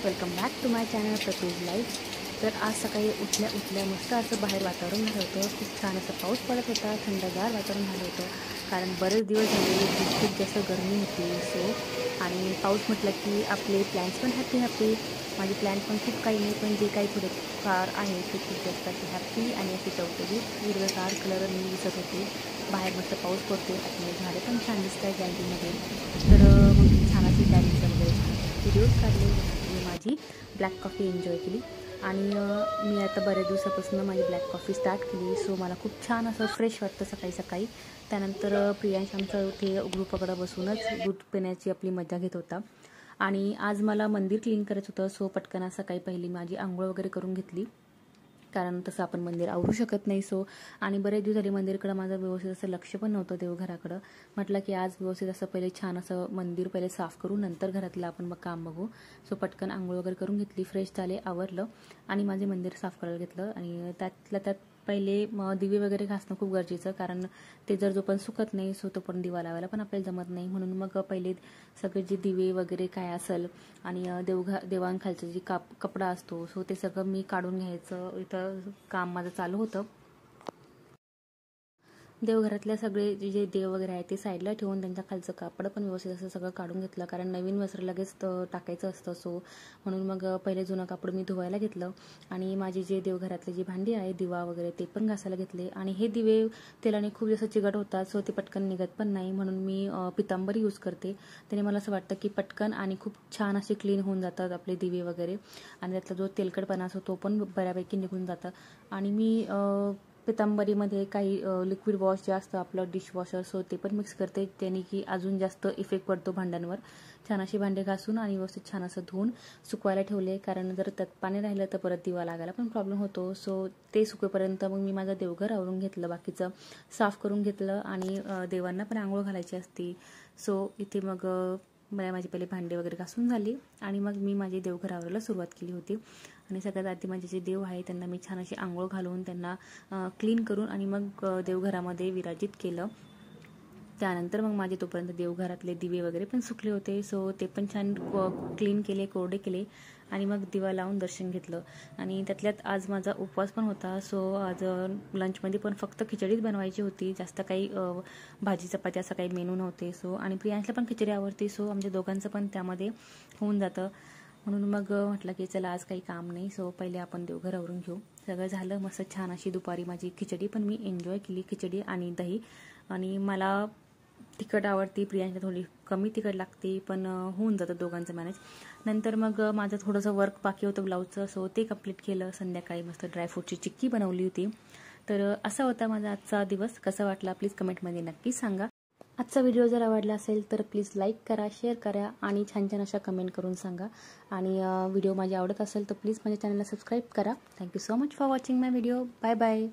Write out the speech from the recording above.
Welcome back to my channel Pratyu's life. तर आज सकाळी उठल्या मस्त असं बाहेर वातावरण झालं होतं, खूप छान असं पाऊस पडत होता, थंडगार वातावरण झालं होतं कारण बरेच दिवस झाले खूप जास्त गरमी होती। आणि पाऊस म्हटलं की आपले प्लॅन्स पण हॅपी माझे प्लॅन पण खूप काही नाही, पण जे काही थोडे फार आहे ते खूप जास्त असे हॅपी आणि असे टवटवीत हिरवेगार कलर मी दिसत होते। बाहेर मस्त पाऊस पडतो, आपले झाडे पण छान दिसत आहेत गॅलरीमध्ये। तर मग छान अशी गॅलरीचं वगैरे छान व्हिडिओज काढले, मी माझी ब्लॅक कॉफी एन्जॉय केली। आणि मी आता बऱ्याच दिवसापासून माझी ब्लॅक कॉफी स्टार्ट केली, सो मला खूप छान असं फ्रेश वाटतं सकाळी सकाळी। त्यानंतर प्रियांश आमचं ते ग्रुपकडे बसूनच दूध पिण्याची आपली मजा घेत होता। आणि आज मला मंदिर क्लीन करायचं होतं, सो पटकन सकाळी पहिली माझी आंघोळ वगैरे करून घेतली, कारण तसं आपण मंदिर आवरू शकत नाही। आणि बरेच दिवस झाले मंदिरकडे माझं व्यवस्थित असं लक्ष पण नव्हतं देवघराकडं। म्हटलं की आज व्यवस्थित असं पहिले छान असं मंदिर पहिले साफ करू, नंतर घरातलं आपण मग काम बघू। सो पटकन आंघोळ वगैरे करून घेतली, फ्रेश झाले, आवरलं आणि माझे मंदिर साफ करायला घेतलं। आणि त्यातल्या त्यात पहिले दिवे वगैरे घासणं खूप गरजेचं, कारण ते जर जोपर्यंत सुकत नाही सो तोपर्यंत दिवा लावायला पण आपल्याला जमत नाही। म्हणून मग पहिले सगळे जे दिवे वगैरे काय असेल आणि देवांखालचं जे कपडा असतो सो ते सगळं मी काढून घ्यायचं, इथं काम माझं चालू होतं। देवघरातल्या सगळे जे देव वगैरे आहे ते साईडला ठेवून त्यांच्या खालचं कापड पण व्यवस्थित असं सगळं काढून घेतलं, कारण नवीन वस्त्र लगेच टाकायचं असतं। म्हणून मग पहिले जुनं कापड मी धुवायला घेतलं आणि माझी जे देवघरातली जी भांडी आहे दिवा वगैरे ते पण घासायला घेतले। आणि हे दिवे तेलाने खूप जास्त चिकट होतात, सो ते पटकन निघत पण नाही, म्हणून मी पितांबरी यूज करते। त्याने मला असं वाटतं की पटकन आणि खूप छान असे क्लीन होऊन जातात आपले दिवे वगैरे, आणि त्यातला जो तेलकटपणा असतो तो पण बऱ्यापैकी निघून जातं। आणि मी पितांबरीमध्ये काही लिक्विड वॉश जे असतं आपलं डिशवॉशर सो ते पण मिक्स करते, त्याने की अजून जास्त इफेक्ट पडतो भांड्यांवर। छान अशी भांडे घासून आणि व्यवस्थित छान असं धुवून सुकवायला ठेवले, कारण जर त्यात पाणी राहिलं तर परत दिवा लागायला पण प्रॉब्लेम होतो। सो ते सुकेपर्यंत मग मी माझं देवघर आवरून घेतलं, बाकीचं साफ करून घेतलं आणि देवांना पण आंघोळ घालायची असते। सो इथे मग माझी पहिले भांडे वगैरे घासून झाली आणि मग मी माझे देवघर आवरायला सुरुवात केली होती। आणि सगळ्यात आधी माझे जे देव आहे त्यांना मी छान अशी आंघोळ घालून त्यांना क्लीन करून आणि मग देवघरामध्ये विराजित केलं। त्यानंतर मग माझे तोपर्यंत देवघरातले दिवे वगैरे पण सुकले होते, सो ते पण छान क्लीन केले, कोरडे केले आणि मग दिवा लावून दर्शन घेतलं। आणि त्यातल्यात आज माझा उपवास पण होता, सो आज लंचमध्ये पण फक्त खिचडीच बनवायची होती, जास्त काही भाजी चपाती असं काही मेनू नव्हते। आणि प्रियांशला पण खिचडी आवडते, सो आमच्या दोघांचं पण त्यामध्ये होऊन जातं। म्हणून मग म्हटलं की चला आज काही काम नाही, सो पहिले आपण देवघर आवरून घेऊ। सगळं झालं, मस्त छान अशी दुपारी माझी खिचडी पण मी एन्जॉय केली, खिचडी आणि दही। आणि मला तिखट आवडते, प्रियांशला थोडी कमी तिखट लागते, पण होऊन जातं दोघांचं मॅनेज। नंतर मग माझं थोडंसं वर्क बाकी होतं ब्लाऊजचं, सो ते कंप्लीट केलं। संध्याकाळी मस्त ड्रायफ्रूटची चिक्की बनवली होती। तर असा होता माझा आजचा दिवस, कसा वाटला प्लीज कमेंटमध्ये नक्की सांगा। आजचा व्हिडिओ जर आवडला असेल तर प्लीज लाईक करा, शेअर करा आणि छान छान अशा कमेंट करून सांगा। आणि व्हिडिओ माझी आवडत असेल तर प्लीज माझ्या चॅनलला सबस्क्राईब करा। Thank you so much for watching my video. Bye bye.